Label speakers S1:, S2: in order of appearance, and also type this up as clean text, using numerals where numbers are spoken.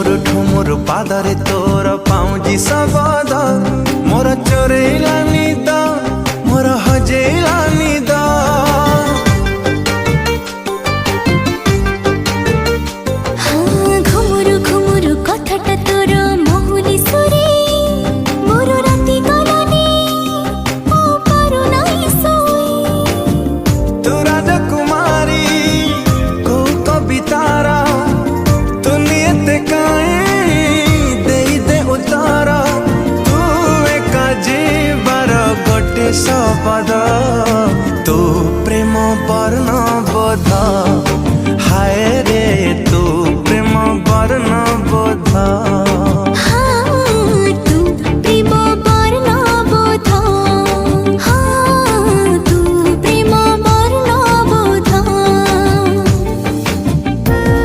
S1: ଠୁମୁର ପାଦରେ ତୋର ପାଉଁଜି ଶବଦ ମୋର ଚୋରେଇଲା ନିଦ ମୋର ହଜେଇଲା ନିଦ।
S2: ଘୁମୁରୁ ଘୁମୁରୁ କଥାଟା ତୋର ମହୁଲି ସୁରେ ମୋର ରାତି ଗଲାନି ମୁଁ ପାରୁନାହିଁ ଶୋଇ।
S1: ତୁ ରାଜକୁମାରୀ କୋଉ କବିତାର ତୁ ନିଏତେ କାହିଁ ଦେଇଦେ ଉତ୍ତର ତୁ ଏକା ଯିବାର ଗୋଟେ ଶବଦ ତୁ ପ୍ରେମ ବର୍ଣ୍ଣ